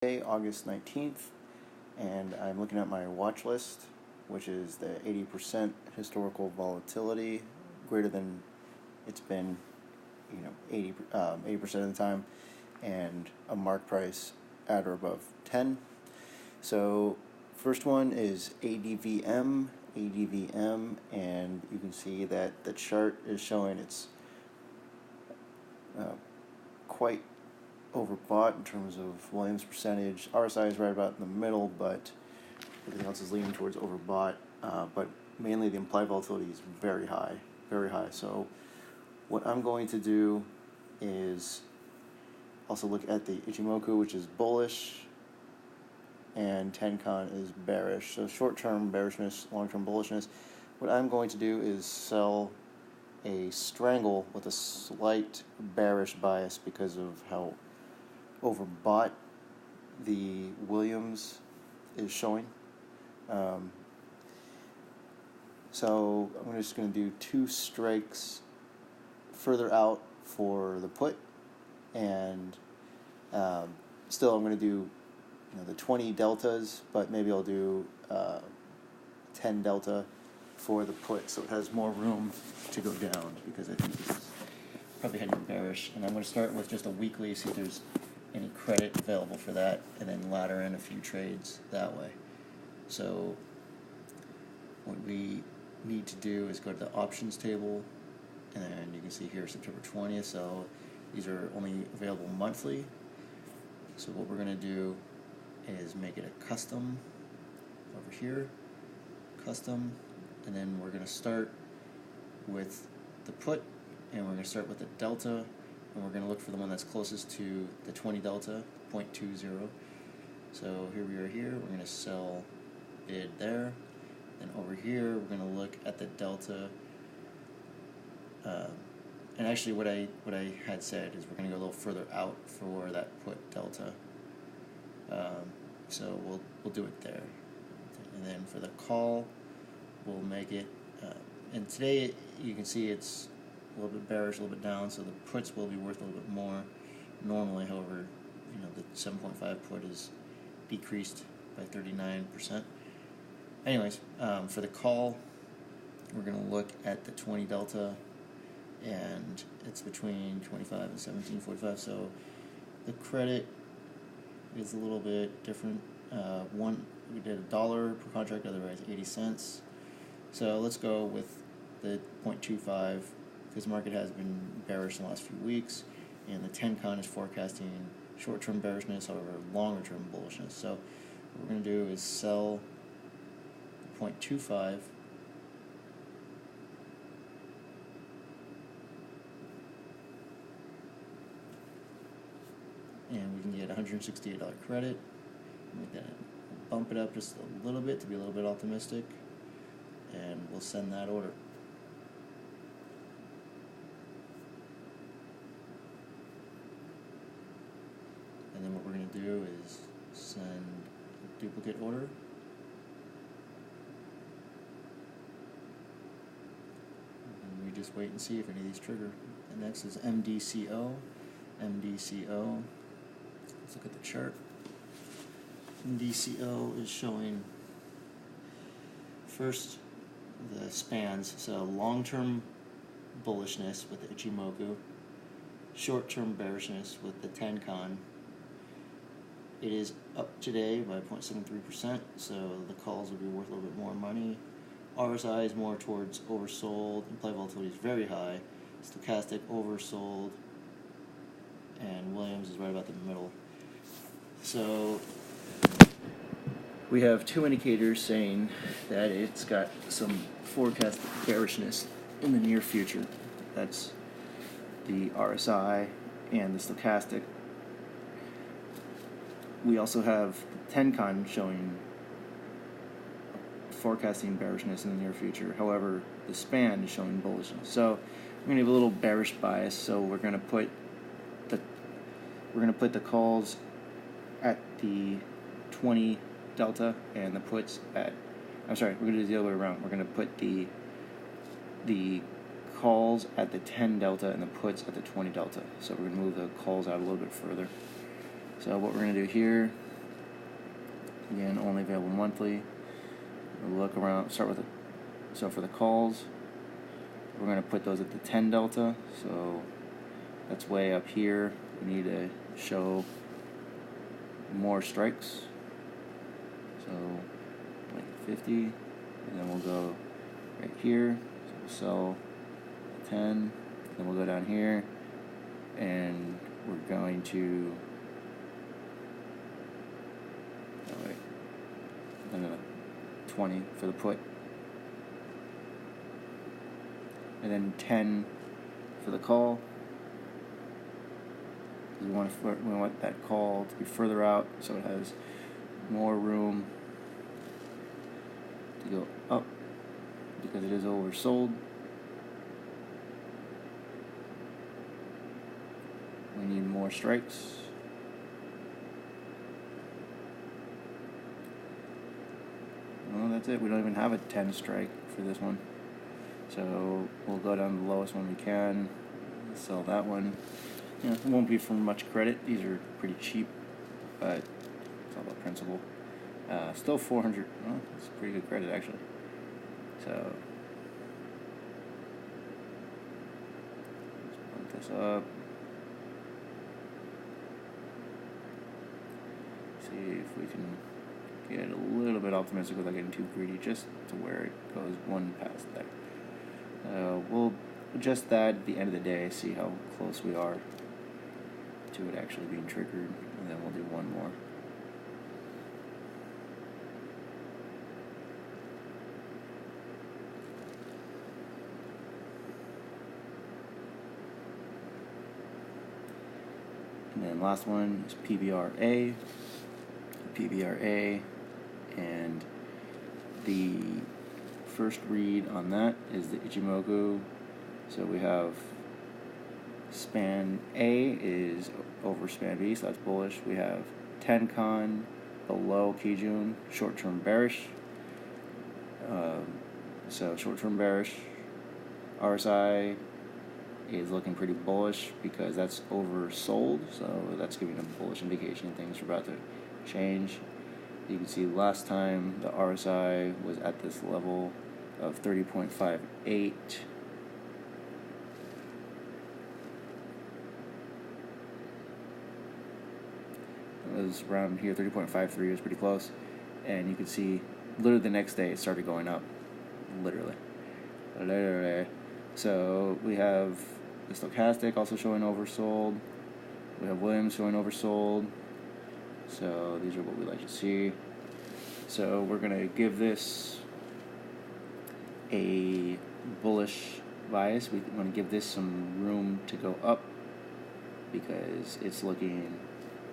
August 19th, and I'm looking at my watch list, which is the 80% historical volatility, greater than it's been, 80% of the time, and a mark price at or above 10. So first one is ADVM, and you can see that the chart is showing it's quite overbought in terms of Williams percentage. RSI is right about in the middle, but everything else is leaning towards overbought. But mainly the implied volatility is very high, very high. So what I'm going to do is also look at the Ichimoku, which is bullish, and Tenkan is bearish. So short-term bearishness, long-term bullishness. What I'm going to do is sell a strangle with a slight bearish bias because of how overbought the Williams is showing. So I'm just going to do 2 strikes further out for the put, and still I'm going to do the 20 deltas, but maybe I'll do 10 delta for the put, so it has more room to go down, because I think this is probably heading bearish. And I'm going to start with just a weekly, see if there's any credit available for that, and then ladder in a few trades that way. So what we need to do is go to the options table, and then you can see here September 20th, so these are only available monthly. So what we're going to do is make it a custom over here, custom, and then we're going to start with the put, and we're going to start with the delta, and we're going to look for the one that's closest to the 20 delta, 0.20. So here we are here, we're going to sell bid there, and over here we're going to look at the delta, and actually what I had said is we're going to go a little further out for that put delta, so we'll do it there. And then for the call, we'll make it, and today you can see it's a little bit bearish, a little bit down, so the puts will be worth a little bit more normally. However, the 7.5 put is decreased by 39%. Anyways, for the call, we're going to look at the 20 delta, and it's between 25 and 17.45, so the credit is a little bit different. We did $1 per contract, otherwise 80 cents. So let's go with the 0.25, because the market has been bearish in the last few weeks, and the Tenkan is forecasting short-term bearishness, however longer-term bullishness. So what we're going to do is sell 0.25, and we can get $168 credit. Make that, bump it up just a little bit to be a little bit optimistic, and we'll send that order. And then what we're going to do is send a duplicate order. And we just wait and see if any of these trigger. And next is MDCO. MDCO. Let's look at the chart. MDCO is showing first the spans, so long-term bullishness with the Ichimoku, short-term bearishness with the Tenkan. It is up today by 0.73%, so the calls will be worth a little bit more money. RSI is more towards oversold, implied volatility is very high, stochastic oversold, and Williams is right about the middle. So we have 2 indicators saying that it's got some forecast bearishness in the near future. That's the RSI and the stochastic. We also have Tenkan showing forecasting bearishness in the near future. However, the span is showing bullishness. So we're going to have a little bearish bias. So we're going to put the calls at the 20 delta and the puts at, we're going to do the other way around. We're going to put the calls at the 10 delta and the puts at the 20 delta. So we're going to move the calls out a little bit further. So what we're going to do here Again, only available monthly. We'll look around, start with so for the calls, we're going to put those at the 10 delta, so that's way up here. We need to show more strikes, so like 50, and then we'll go right here, so we'll sell 10, then we'll go down here, and we're going to, oh wait, no, 20 for the put, and then 10 for the call. We want that call to be further out, so it has more room to go up because it is oversold. We need more strikes. Well, that's it. We don't even have a 10 strike for this one. So we'll go down to the lowest one we can, sell that one. You know, it won't be for much credit. These are pretty cheap, but it's all about principle. Still 400. Well, it's pretty good credit actually. So let's put this up. See if we can get a little bit optimistic without getting too greedy, just to where it goes one past there. We'll adjust that at the end of the day, see how close we are to it actually being triggered, and then we'll do one more. And then last one is PBRA, and the first read on that is the Ichimoku. So we have span A is over span B, so that's bullish. We have Tenkan below Kijun, short-term bearish. So short-term bearish. RSI is looking pretty bullish because that's oversold, so that's giving a bullish indication things are about to change. You can see last time the RSI was at this level of 30.58. It was around here, 30.53 was pretty close, and you can see literally the next day it started going up, literally. So we have the stochastic also showing oversold. We have Williams showing oversold. So these are what we like to see. So we're going to give this a bullish bias. We want to give this some room to go up because it's looking,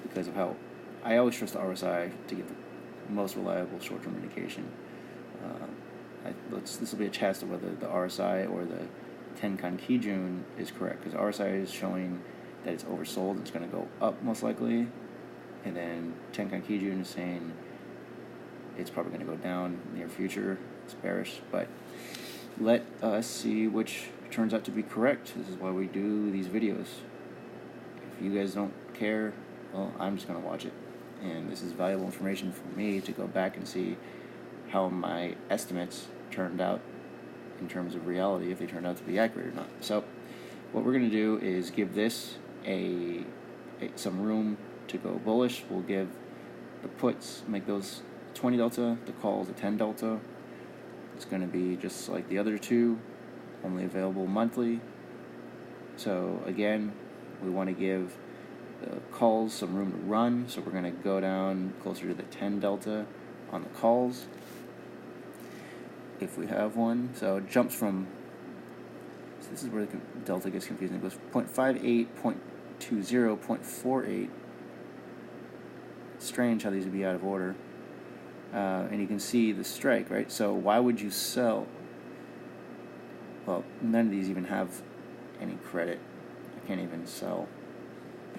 because of how I always trust the RSI to get the most reliable short-term indication. This will be a test of whether the RSI or the Tenkan Kijun is correct, because RSI is showing that it's oversold. It's going to go up most likely, and then Tenkan Kijun is saying it's probably going to go down in the near future. It's bearish, but let us see which turns out to be correct. This is why we do these videos. If you guys don't care, well, I'm just going to watch it, and this is valuable information for me to go back and see how my estimates turned out in terms of reality, if they turned out to be accurate or not. So what we're going to do is give this some room to go bullish. We'll give the puts, make those 20 delta, the calls a 10 delta. It's going to be just like the other two, only available monthly. So again, we want to give the calls some room to run, so we're going to go down closer to the 10 delta on the calls, if we have one. So it jumps from, so this is where the delta gets confusing. It goes 0.58, 0.20, 0.48. It's strange how these would be out of order. And you can see the strike, right? So why would you sell? Well, none of these even have any credit. I can't even sell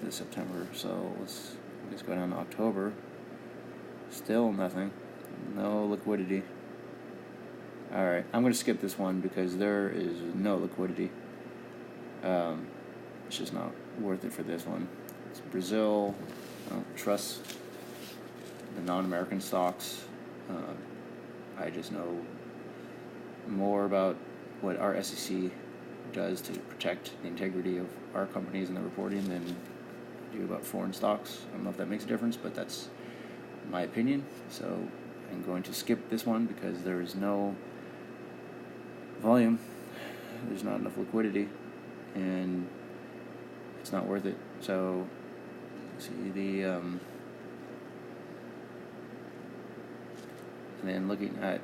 this September. So let's go down to October. Still nothing. No liquidity. Alright, I'm going to skip this one because there is no liquidity. It's just not worth it for this one. It's Brazil. I don't trust the non-American stocks. I just know more about what our SEC does to protect the integrity of our companies and the reporting than I do about foreign stocks. I don't know if that makes a difference, but that's my opinion. So I'm going to skip this one because there is no volume, there's not enough liquidity, and it's not worth it. So see the and then looking at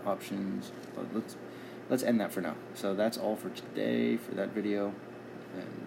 the options. Let's end that for now. So that's all for today for that video, and